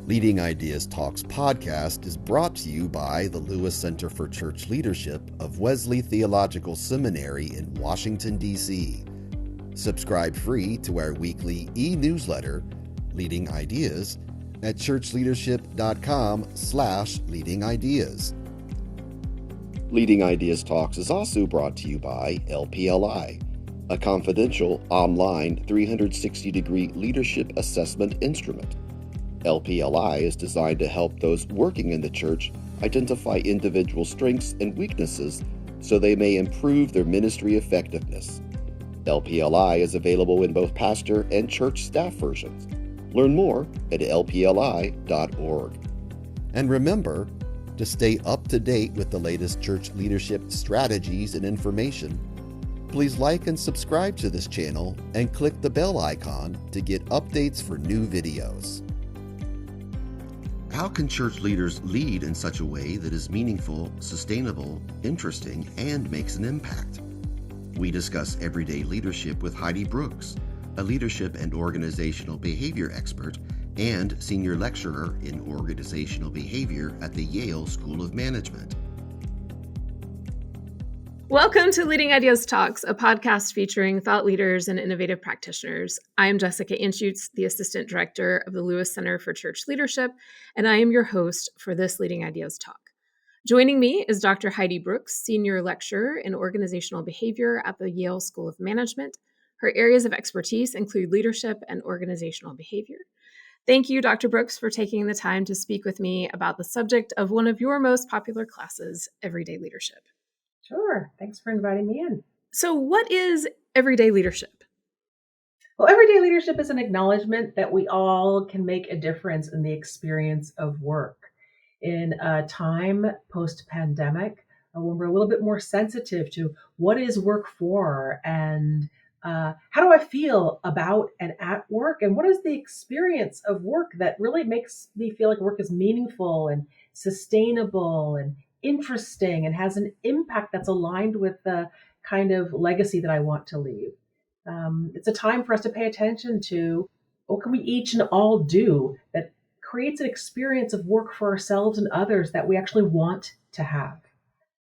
Leading Ideas Talks podcast is brought to you by the Lewis Center for Church Leadership of Wesley Theological Seminary in Washington, D.C. Subscribe free to our weekly e-newsletter, Leading Ideas, at churchleadership.com/leadingideas. Leading Ideas Talks is also brought to you by LPLI, a confidential online 360-degree leadership assessment instrument. LPLI is designed to help those working in the church identify individual strengths and weaknesses so they may improve their ministry effectiveness. LPLI is available in both pastor and church staff versions. Learn more at lpli.org. And remember, to stay up to date with the latest church leadership strategies and information, please like and subscribe to this channel and click the bell icon to get updates for new videos. How can church leaders lead in such a way that is meaningful, sustainable, interesting, and makes an impact? We discuss everyday leadership with Heidi Brooks, a leadership and organizational behavior expert and senior lecturer in organizational behavior at the Yale School of Management. Welcome to Leading Ideas Talks, a podcast featuring thought leaders and innovative practitioners. I am Jessica Anschutz, the Assistant Director of the Lewis Center for Church Leadership, and I am your host for this Leading Ideas Talk. Joining me is Dr. Heidi Brooks, Senior Lecturer in Organizational Behavior at the Yale School of Management. Her areas of expertise include leadership and organizational behavior. Thank you, Dr. Brooks, for taking the time to speak with me about the subject of one of your most popular classes, Everyday Leadership. Sure. Thanks for inviting me in. So what is everyday leadership? Well, everyday leadership is an acknowledgement that we all can make a difference in the experience of work. In a time post-pandemic, when we're a little bit more sensitive to what is work for and how do I feel about and at work, and what is the experience of work that really makes me feel like work is meaningful and sustainable and interesting and has an impact that's aligned with the kind of legacy that I want to leave. It's a time for us to pay attention to what can we each and all do that creates an experience of work for ourselves and others that we actually want to have.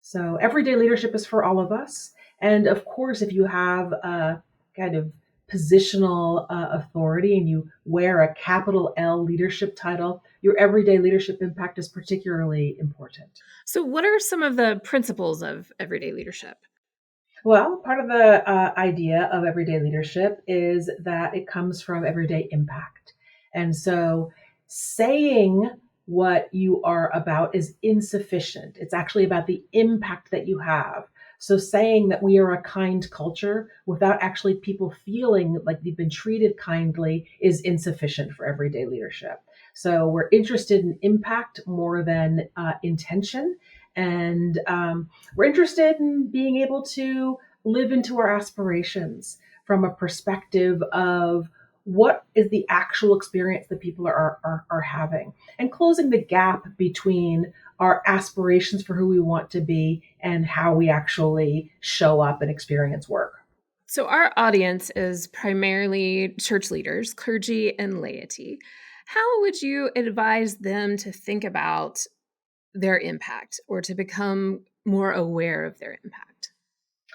So everyday leadership is for all of us. And of course, if you have a kind of positional authority and you wear a capital L leadership title, your everyday leadership impact is particularly important. So what are some of the principles of everyday leadership? Well, part of the idea of everyday leadership is that it comes from everyday impact. And so saying what you are about is insufficient. It's actually about the impact that you have. So saying that we are a kind culture without actually people feeling like they've been treated kindly is insufficient for everyday leadership. So we're interested in impact more than intention. And we're interested in being able to live into our aspirations from a perspective of what is the actual experience that people are having, and closing the gap between our aspirations for who we want to be and how we actually show up and experience work. So our audience is primarily church leaders, clergy, and laity. How would you advise them to think about their impact or to become more aware of their impact?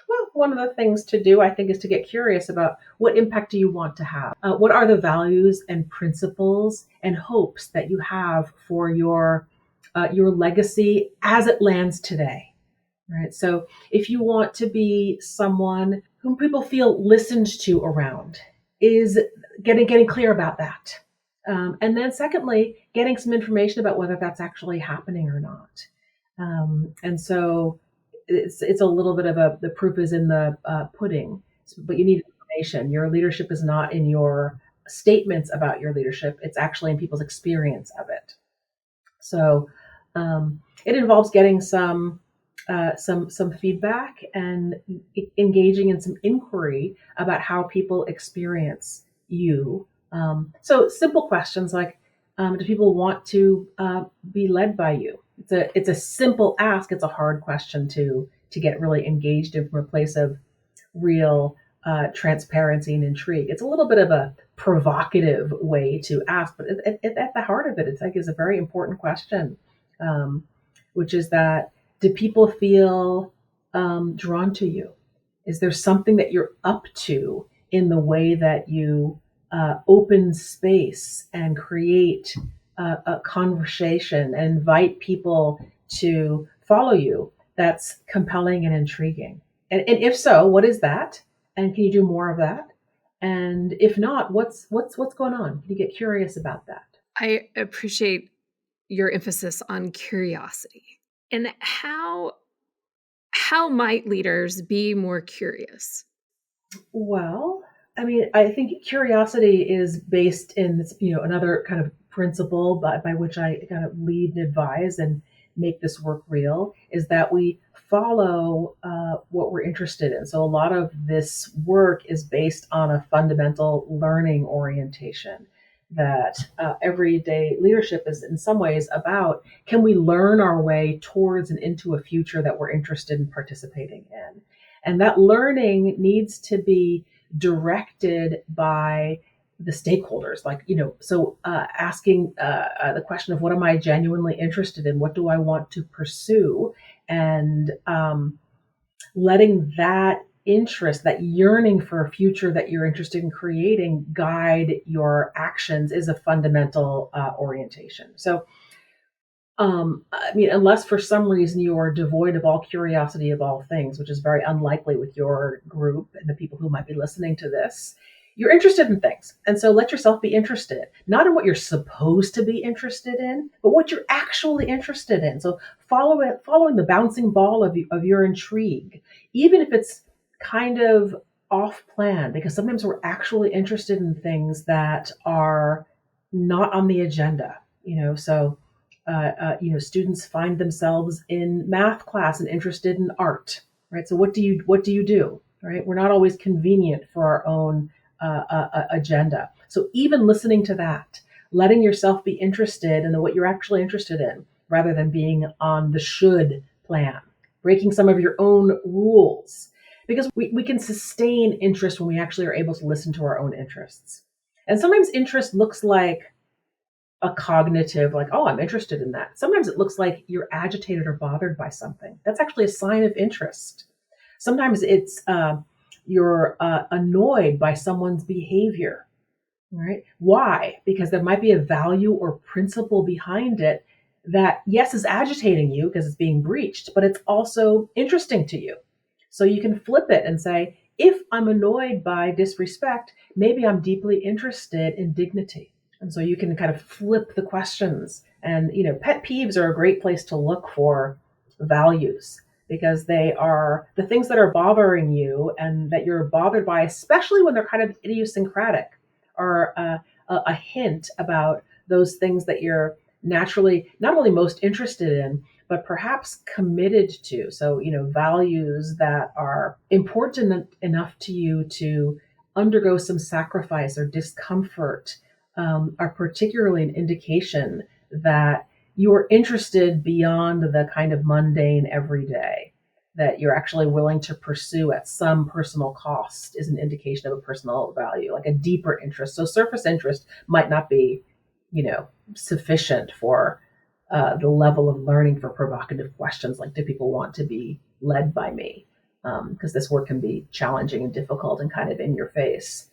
Well, one of the things to do, I think, is to get curious about what impact do you want to have? What are the values and principles and hopes that you have for your legacy as it lands today? Right. So if you want to be someone whom people feel listened to around, is getting clear about that. And then secondly, getting some information about whether that's actually happening or not. And so it's a little bit of the proof is in the pudding, but you need information. Your leadership is not in your statements about your leadership. It's actually in people's experience of it. So it involves getting some feedback and engaging in some inquiry about how people experience you. So simple questions like, do people want to be led by you? It's a simple ask. It's a hard question to get really engaged in from a place of real transparency and intrigue. It's a little bit of a provocative way to ask, but at the heart of it, it's like is a very important question, which is that do people feel drawn to you? Is there something that you're up to in the way that you open space and create a conversation and invite people to follow you that's compelling and intriguing? And if so, what is that? And can you do more of that? And if not, what's going on? Can you get curious about that? I appreciate your emphasis on curiosity. And how might leaders be more curious? Well, I mean, I think curiosity is based in this, another kind of principle by which I kind of lead and advise and make this work real is that we follow what we're interested in. So a lot of this work is based on a fundamental learning orientation that everyday leadership is in some ways about, can we learn our way towards and into a future that we're interested in participating in? And that learning needs to be directed by the stakeholders, asking the question of what am I genuinely interested in? What do I want to pursue? And letting that interest, that yearning for a future that you're interested in creating, guide your actions is a fundamental orientation. So I mean, unless for some reason you are devoid of all curiosity of all things, which is very unlikely with your group and the people who might be listening to this, you're interested in things. And so let yourself be interested, not in what you're supposed to be interested in, but what you're actually interested in. So following the bouncing ball of your intrigue, even if it's kind of off plan, because sometimes we're actually interested in things that are not on the agenda, so students find themselves in math class and interested in art, right? So what do you do, right? We're not always convenient for our own agenda. So even listening to that, letting yourself be interested in what you're actually interested in, rather than being on the should plan, breaking some of your own rules, because we can sustain interest when we actually are able to listen to our own interests. And sometimes interest looks like a cognitive, like, oh, I'm interested in that. Sometimes it looks like you're agitated or bothered by something. That's actually a sign of interest. Sometimes it's you're annoyed by someone's behavior, right? Why? Because there might be a value or principle behind it that, yes, is agitating you because it's being breached, but it's also interesting to you. So you can flip it and say, if I'm annoyed by disrespect, maybe I'm deeply interested in dignity. And so you can kind of flip the questions. And, pet peeves are a great place to look for values, because they are the things that are bothering you and that you're bothered by, especially when they're kind of idiosyncratic, are a hint about those things that you're naturally not only most interested in, but perhaps committed to. So, values that are important enough to you to undergo some sacrifice or discomfort are particularly an indication that you're interested beyond the kind of mundane everyday, that you're actually willing to pursue at some personal cost is an indication of a personal value, like a deeper interest. So surface interest might not be, sufficient for the level of learning for provocative questions like, do people want to be led by me? Because this work can be challenging and difficult and kind of in your face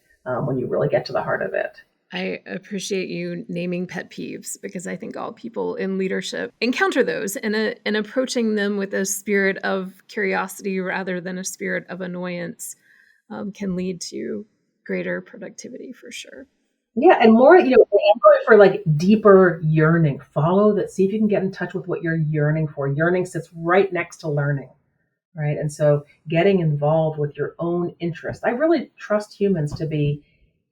when you really get to the heart of it. I appreciate you naming pet peeves, because I think all people in leadership encounter those, and approaching them with a spirit of curiosity rather than a spirit of annoyance can lead to greater productivity for sure. Yeah, and more, for like deeper yearning. Follow that. See if you can get in touch with what you're yearning for. Yearning sits right next to learning, right? And so getting involved with your own interest. I really trust humans to be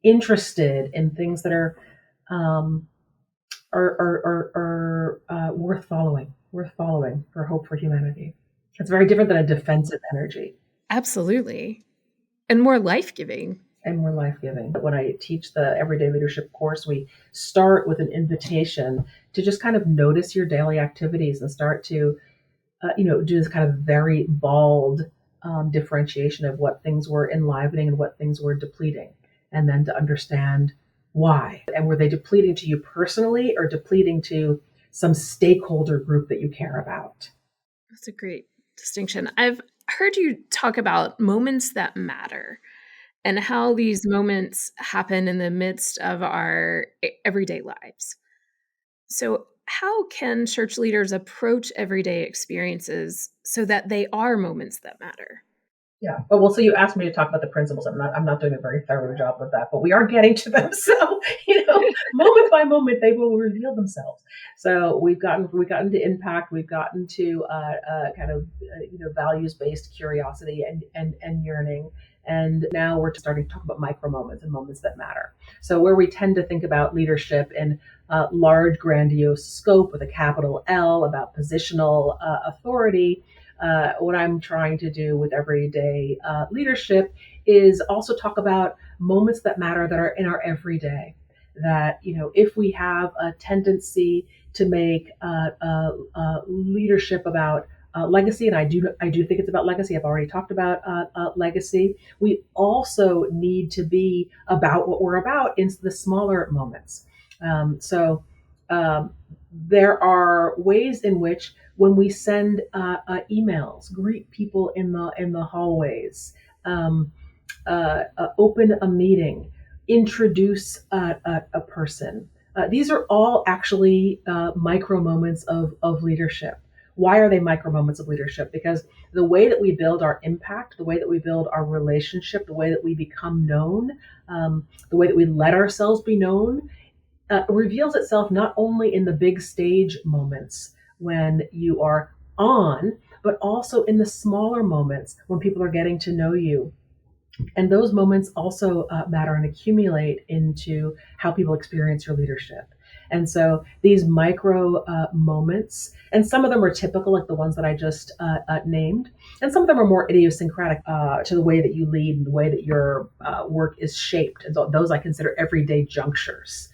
interested in things that are worth following for hope for humanity. It's very different than a defensive energy. Absolutely. And more life-giving. When I teach the Everyday Leadership course, we start with an invitation to just kind of notice your daily activities and start to do this kind of very bald differentiation of what things were enlivening and what things were depleting. And then to understand Why? And were they depleting to you personally or depleting to some stakeholder group that you care about? That's a great distinction. I've heard you talk about moments that matter and how these moments happen in the midst of our everyday lives. So, how can church leaders approach everyday experiences so that they are moments that matter? Yeah. Oh, well, so you asked me to talk about the principles. I'm not doing a very thorough job with that, but we are getting to them. So, moment by moment, they will reveal themselves. So we gotten to impact. We've gotten to kind of values based curiosity and yearning. And now we're starting to talk about micro moments and moments that matter. So where we tend to think about leadership in large, grandiose scope with a capital L about positional authority, what I'm trying to do with everyday leadership is also talk about moments that matter that are in our everyday. That if we have a tendency to make leadership about legacy, and I do think it's about legacy. I've already talked about legacy. We also need to be about what we're about in the smaller moments. So there are ways in which when we send emails, greet people in the hallways, open a meeting, introduce a person. These are all actually micro moments of leadership. Why are they micro moments of leadership? Because the way that we build our impact, the way that we build our relationship, the way that we become known, the way that we let ourselves be known, reveals itself not only in the big stage moments when you are on, but also in the smaller moments when people are getting to know you. And those moments also matter and accumulate into how people experience your leadership. And so these micro moments, and some of them are typical, like the ones that I just named, and some of them are more idiosyncratic to the way that you lead and the way that your work is shaped. And so those I consider everyday junctures.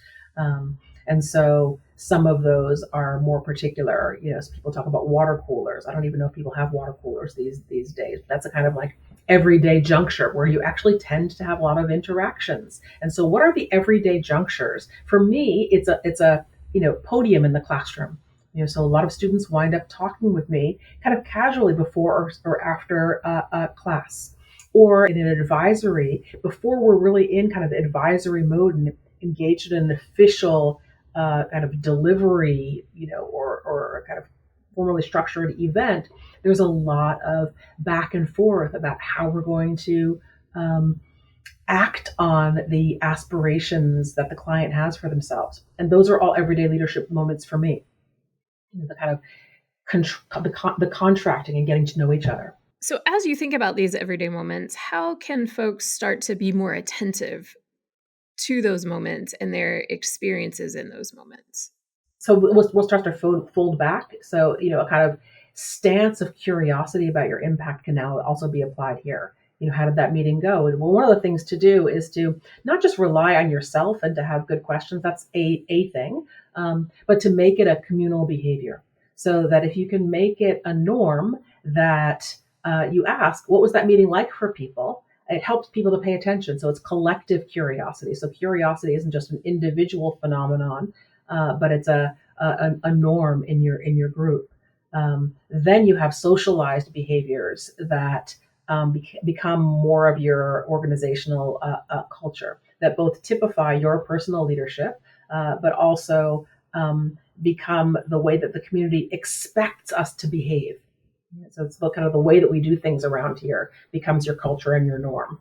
And so some of those are more particular. People talk about water coolers. I don't even know if people have water coolers these days. That's a kind of like everyday juncture where you actually tend to have a lot of interactions. And so what are the everyday junctures? For me, it's a podium in the classroom. So a lot of students wind up talking with me kind of casually before or after class, or in an advisory before we're really in kind of advisory mode and engaged in an official kind of delivery, or kind of formally structured event. There's a lot of back and forth about how we're going to act on the aspirations that the client has for themselves. And those are all everyday leadership moments for me. The kind of the contracting and getting to know each other. So as you think about these everyday moments, how can folks start to be more attentive to those moments and their experiences in those moments? So we'll start to fold back. So, a kind of stance of curiosity about your impact can now also be applied here. How did that meeting go? And well, one of the things to do is to not just rely on yourself and to have good questions. That's a thing, but to make it a communal behavior. So that if you can make it a norm that you ask, what was that meeting like for people? It helps people to pay attention. So it's collective curiosity. So curiosity isn't just an individual phenomenon, but it's a norm in your group. Then you have socialized behaviors that become more of your organizational culture that both typify your personal leadership, but also become the way that the community expects us to behave. So it's kind of the way that we do things around here becomes your culture and your norm.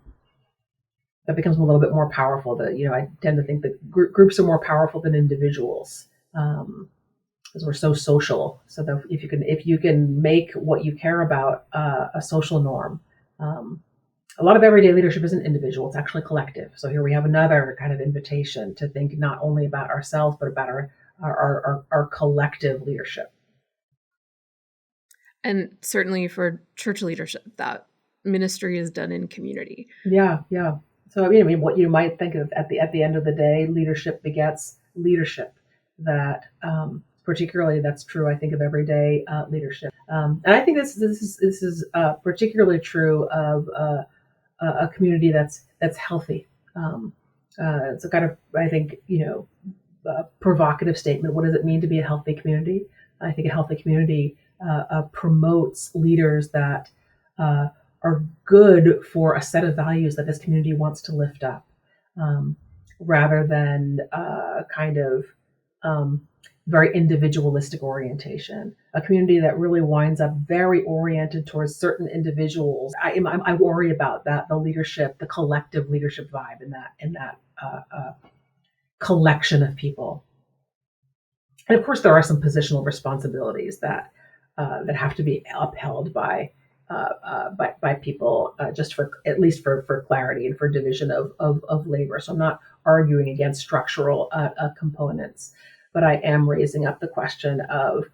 That becomes a little bit more powerful. I tend to think that groups are more powerful than individuals because we're so social. So that if you can make what you care about a social norm, a lot of everyday leadership isn't individual; it's actually collective. So here we have another kind of invitation to think not only about ourselves but about our collective leadership. And certainly for church leadership, that ministry is done in community. Yeah. So what you might think of at the end of the day, leadership begets leadership. That particularly that's true, I think, of everyday leadership. And I think this is particularly true of a community that's healthy. It's a kind of, I think, provocative statement. What does it mean to be a healthy community? I think a healthy community promotes leaders that uh, are good for a set of values that this community wants to lift up, um, rather than kind of um, very individualistic orientation. A community that really winds up very oriented towards certain individuals. I worry about that, the leadership, the collective leadership vibe in that collection of people. And of course, there are some positional responsibilities that have to be upheld by people, just for, at least for clarity and for division of labor. So I'm not arguing against structural components, but I am raising up the question of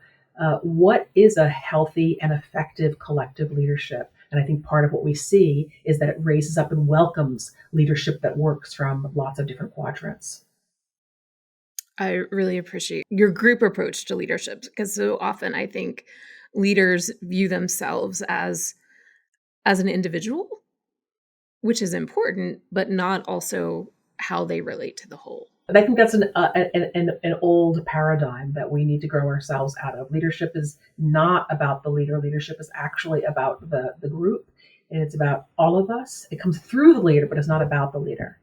what is a healthy and effective collective leadership. And I think part of what we see is that it raises up and welcomes leadership that works from lots of different quadrants. I really appreciate your group approach to leadership, because so often I think leaders view themselves as an individual, which is important, but not also how they relate to the whole. And I think that's an old paradigm that we need to grow ourselves out of. Leadership is not about the leader. Leadership is actually about the group, and it's about all of us. It comes through the leader, but it's not about the leader.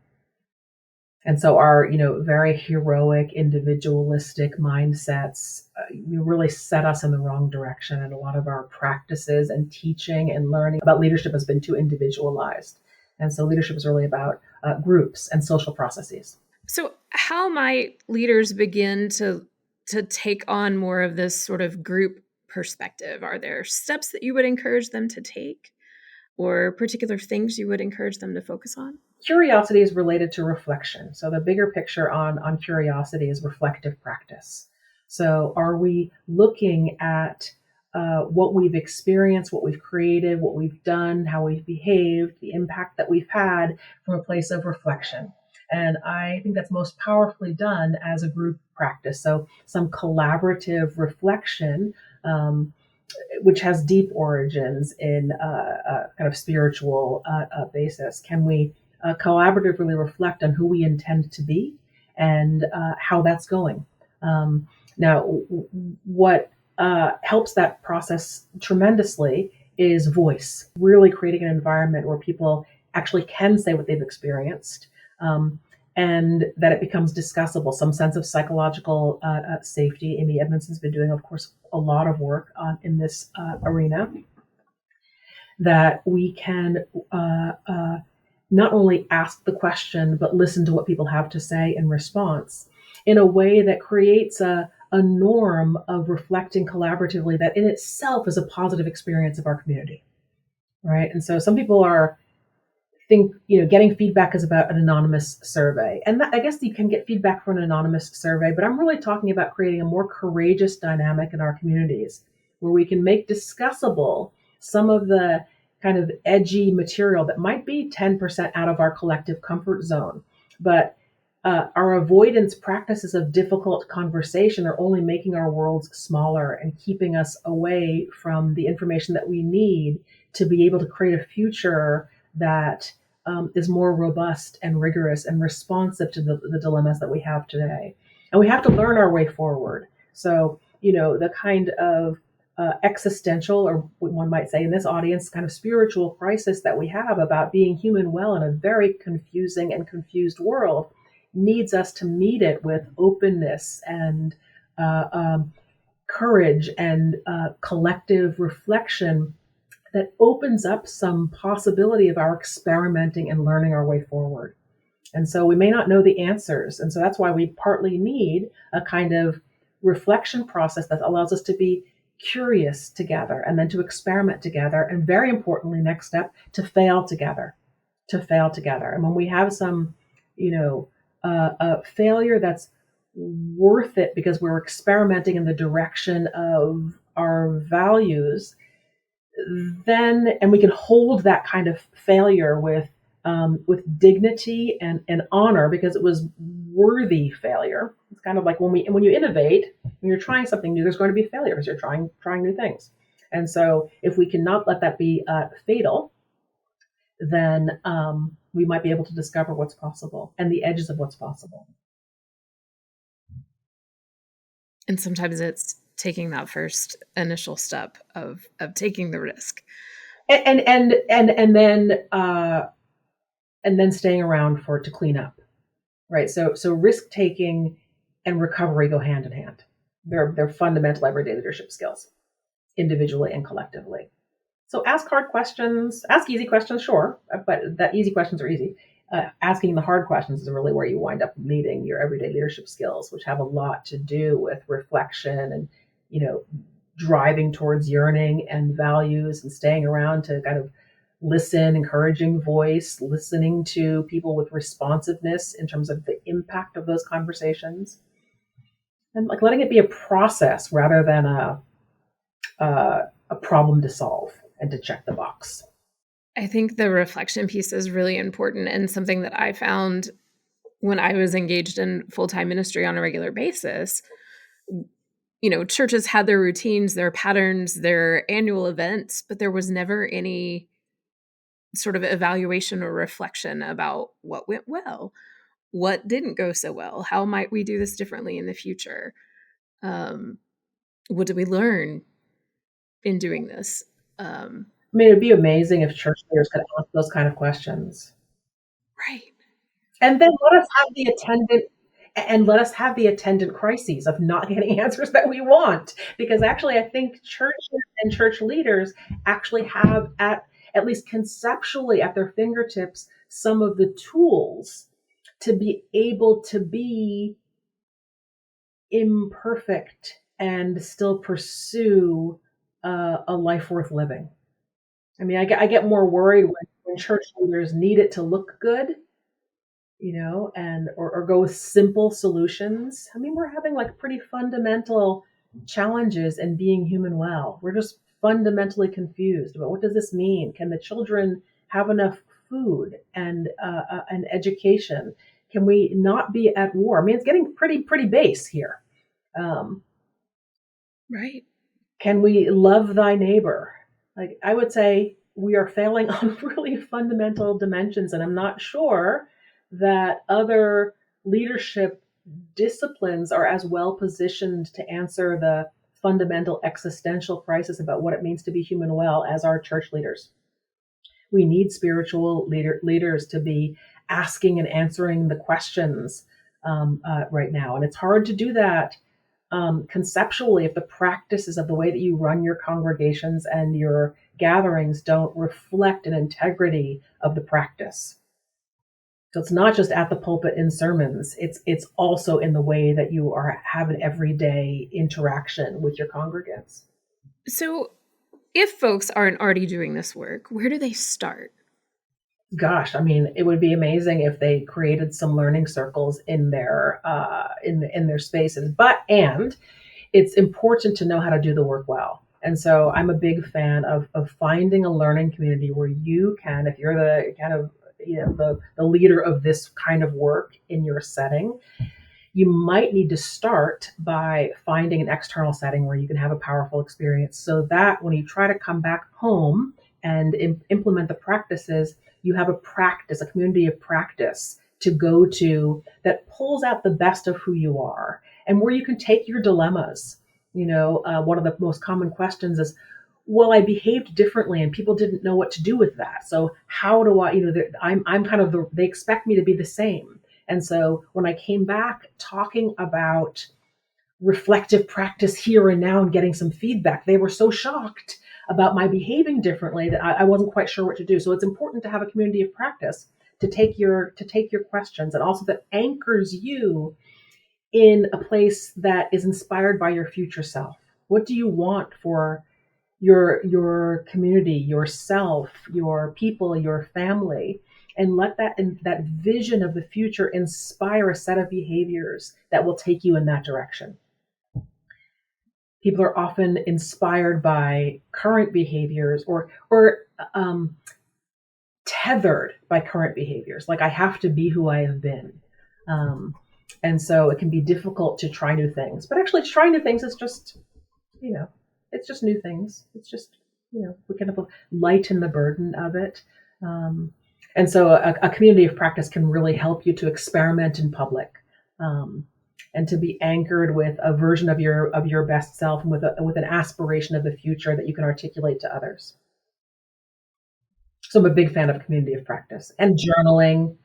And so our, very heroic, individualistic mindsets really set us in the wrong direction. And a lot of our practices and teaching and learning about leadership has been too individualized. And so leadership is really about groups and social processes. So how might leaders begin to take on more of this sort of group perspective? Are there steps that you would encourage them to take, or particular things you would encourage them to focus on? Curiosity is related to reflection. So the bigger picture on curiosity is reflective practice. So are we looking at what we've experienced, what we've created, what we've done, how we've behaved, the impact that we've had from a place of reflection? And I think that's most powerfully done as a group practice. So some collaborative reflection, which has deep origins in a kind of spiritual basis. Can we collaboratively reflect on who we intend to be and how that's going? Now, what helps that process tremendously is voice, really creating an environment where people actually can say what they've experienced, and that it becomes discussable, some sense of psychological safety. Amy Edmondson's been doing, of course, a lot of work in this arena, that we can not only ask the question, but listen to what people have to say in response in a way that creates a norm of reflecting collaboratively that in itself is a positive experience of our community, right? And so some people think getting feedback is about an anonymous survey, and I guess you can get feedback from an anonymous survey, but I'm really talking about creating a more courageous dynamic in our communities where we can make discussable some of the kind of edgy material that might be 10% out of our collective comfort zone, but our avoidance practices of difficult conversation are only making our worlds smaller and keeping us away from the information that we need to be able to create a future that is more robust and rigorous and responsive to the dilemmas that we have today. And we have to learn our way forward. So, the kind of existential, or one might say in this audience, kind of spiritual crisis that we have about being human well in a very confusing and confused world needs us to meet it with openness and courage and collective reflection that opens up some possibility of our experimenting and learning our way forward. And so we may not know the answers. And so that's why we partly need a kind of reflection process that allows us to be curious together and then to experiment together. And very importantly, next step, to fail together, And when we have some, failure that's worth it because we're experimenting in the direction of our values, then, and we can hold that kind of failure with dignity and honor because it was worthy failure. It's kind of like when you innovate, when you're trying something new, there's going to be failure because you're trying new things. And so if we cannot let that be fatal, then we might be able to discover what's possible and the edges of what's possible. And sometimes it's taking that first initial step of taking the risk. And then staying around for it to clean up. Right. So risk taking and recovery go hand in hand. They're fundamental everyday leadership skills, individually and collectively. So ask hard questions, ask easy questions, sure, but that easy questions are easy. Asking the hard questions is really where you wind up needing your everyday leadership skills, which have a lot to do with reflection and, driving towards yearning and values and staying around to kind of listen, encouraging voice, listening to people with responsiveness in terms of the impact of those conversations, and like letting it be a process rather than a problem to solve and to check the box. I think the reflection piece is really important and something that I found when I was engaged in full-time ministry on a regular basis. Churches had their routines, their patterns, their annual events, but there was never any sort of evaluation or reflection about what went well, what didn't go so well, how might we do this differently in the future, what did we learn in doing this. It'd be amazing if church leaders could ask those kind of questions, right? And then let us have the attendant crises of not getting answers that we want, because actually I think churches and church leaders actually have at least conceptually at their fingertips some of the tools to be able to be imperfect and still pursue a life worth living. I get more worried when church leaders need it to look good, and or go with simple solutions. We're having like pretty fundamental challenges in being human well. We're just fundamentally confused about what does this mean? Can the children have enough food and education? Can we not be at war? It's getting pretty base here. Right. Can we love thy neighbor? Like, I would say we are failing on really fundamental dimensions, and I'm not sure that other leadership disciplines are as well positioned to answer the fundamental existential crisis about what it means to be human well as our church leaders. We need spiritual leaders to be asking and answering the questions right now. And it's hard to do that conceptually if the practices of the way that you run your congregations and your gatherings don't reflect an integrity of the practice. So it's not just at the pulpit in sermons, it's also in the way that you have an everyday interaction with your congregants. So if folks aren't already doing this work, where do they start? Gosh, it would be amazing if they created some learning circles in their in their spaces. And it's important to know how to do the work well. And so I'm a big fan of finding a learning community where you can, if you're the kind of the leader of this kind of work in your setting, you might need to start by finding an external setting where you can have a powerful experience, so that when you try to come back home and implement the practices, you have a community of practice to go to that pulls out the best of who you are, and where you can take your dilemmas. One of the most common questions is, well, I behaved differently and people didn't know what to do with that. So how do I, I'm kind of they expect me to be the same. And so when I came back talking about reflective practice here and now and getting some feedback, they were so shocked about my behaving differently that I wasn't quite sure what to do. So it's important to have a community of practice to take your questions, and also that anchors you in a place that is inspired by your future self. What do you want for your community, yourself, your people, your family? And let that vision of the future inspire a set of behaviors that will take you in that direction. People are often inspired by current behaviors or tethered by current behaviors. Like, I have to be who I have been. And so it can be difficult to try new things. But actually, trying new things is just, it's just new things. It's just, we can lighten the burden of it. And so a community of practice can really help you to experiment in public, and to be anchored with a version of your best self, and with an aspiration of the future that you can articulate to others. So I'm a big fan of community of practice and journaling,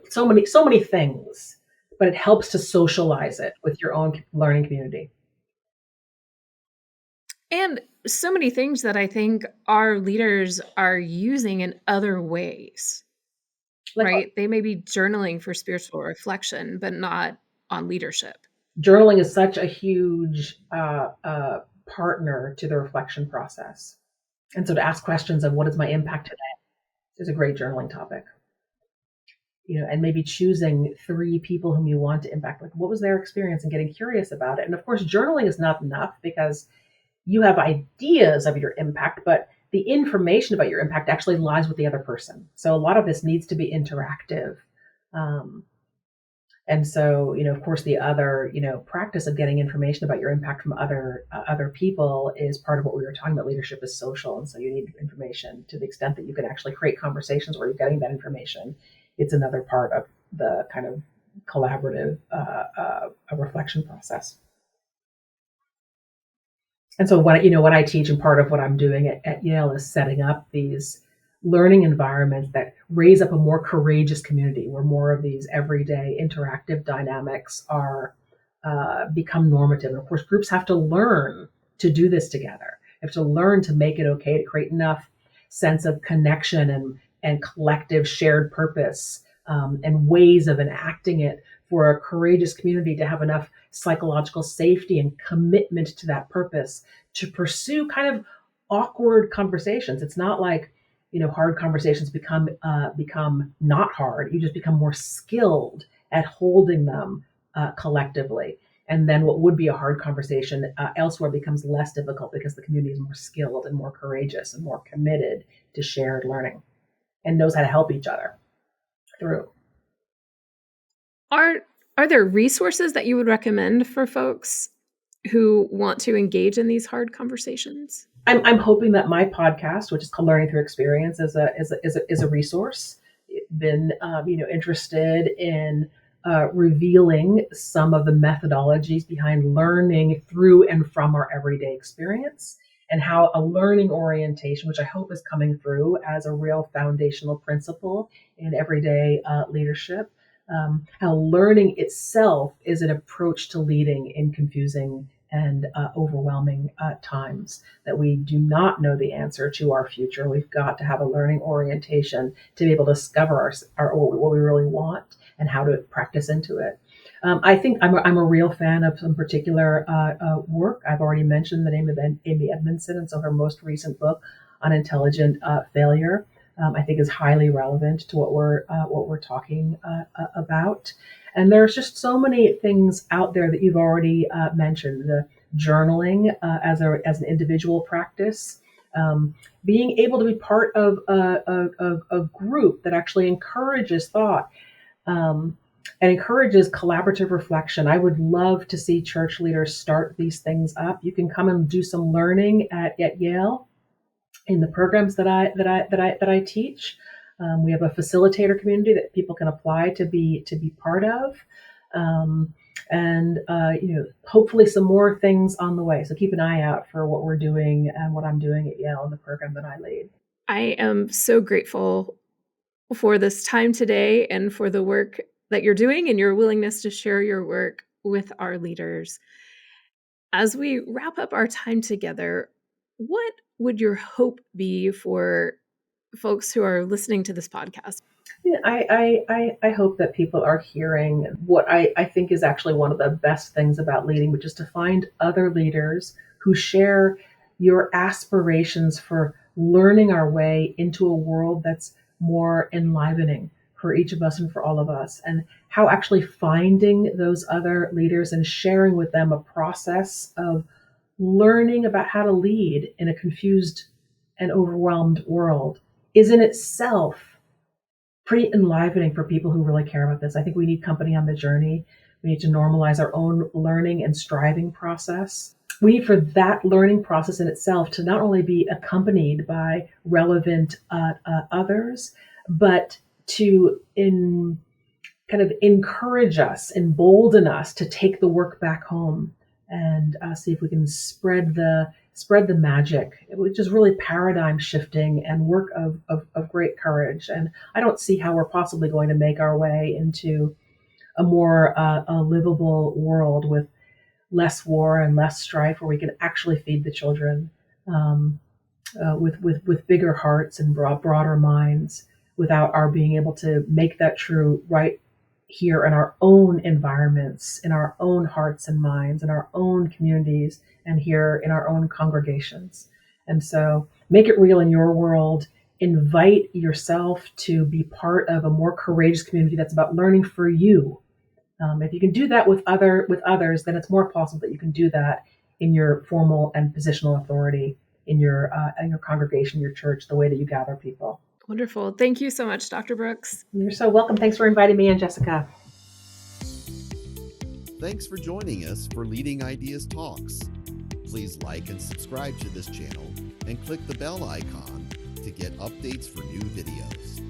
so many things, but it helps to socialize it with your own learning community. And so many things that I think our leaders are using in other ways, Like right? They may be journaling for spiritual reflection, but not on leadership. journaling is such a huge partner to the reflection process. And so to ask questions of what is my impact today is a great journaling topic. And maybe choosing 3 people whom you want to impact, like what was their experience, and getting curious about it. And of course, journaling is not enough because you have ideas of your impact, but the information about your impact actually lies with the other person. So a lot of this needs to be interactive. And so, of course, the other, practice of getting information about your impact from other people is part of what we were talking about. Leadership is social, and so you need information. To the extent that you can actually create conversations where you're getting that information, it's another part of the kind of collaborative reflection process. And so what I teach, and part of what I'm doing at Yale, is setting up these learning environments that raise up a more courageous community, where more of these everyday interactive dynamics are become normative. And of course, groups have to learn to do this together. They have to learn to make it okay, to create enough sense of connection and collective shared purpose, and ways of enacting it for a courageous community to have enough psychological safety and commitment to that purpose to pursue kind of awkward conversations. It's not like, hard conversations become not hard. You just become more skilled at holding them collectively. And then what would be a hard conversation elsewhere becomes less difficult because the community is more skilled and more courageous and more committed to shared learning and knows how to help each other through. Are there resources that you would recommend for folks who want to engage in these hard conversations? I'm hoping that my podcast, which is called Learning Through Experience, is a resource. Been interested in revealing some of the methodologies behind learning through and from our everyday experience, and how a learning orientation, which I hope is coming through as a real foundational principle in everyday leadership, how learning itself is an approach to leading in confusing and overwhelming times, that we do not know the answer to our future. We've got to have a learning orientation to be able to discover what we really want and how to practice into it. I think I'm a real fan of some particular work. I've already mentioned the name of Amy Edmondson, and so her most recent book on intelligent failure, I think, is highly relevant to what we're talking about. And there's just so many things out there that you've already mentioned. The journaling as an individual practice, being able to be part of a group that actually encourages thought, and encourages collaborative reflection. I would love to see church leaders start these things up. You can come and do some learning at Yale in the programs that I teach. We have a facilitator community that people can apply to be part of, and hopefully some more things on the way. So keep an eye out for what we're doing and what I'm doing at Yale in the program that I lead. I am so grateful for this time today and for the work that you're doing and your willingness to share your work with our leaders. As we wrap up our time together, what would your hope be for folks who are listening to this podcast? Yeah, I hope that people are hearing what I think is actually one of the best things about leading, which is to find other leaders who share your aspirations for learning our way into a world that's more enlivening for each of us and for all of us, and how actually finding those other leaders and sharing with them a process of learning about how to lead in a confused and overwhelmed world is in itself pretty enlivening for people who really care about this. I think we need company on the journey. We need to normalize our own learning and striving process. We need for that learning process in itself to not only be accompanied by relevant others, but to kind of encourage us, embolden us to take the work back home and see if we can spread the magic, which is really paradigm shifting and work of great courage. And I don't see how we're possibly going to make our way into a more a livable world with less war and less strife, where we can actually feed the children with bigger hearts and broader minds, without our being able to make that true right here in our own environments, in our own hearts and minds, in our own communities, and here in our own congregations. And so make it real in your world. Invite yourself to be part of a more courageous community that's about learning for you. If you can do that with others, then it's more possible that you can do that in your formal and positional authority in your congregation, your church, the way that you gather people. Wonderful. Thank you so much, Dr. Brooks. You're so welcome. Thanks for inviting me and Jessica. Thanks for joining us for Leading Ideas Talks. Please like and subscribe to this channel and click the bell icon to get updates for new videos.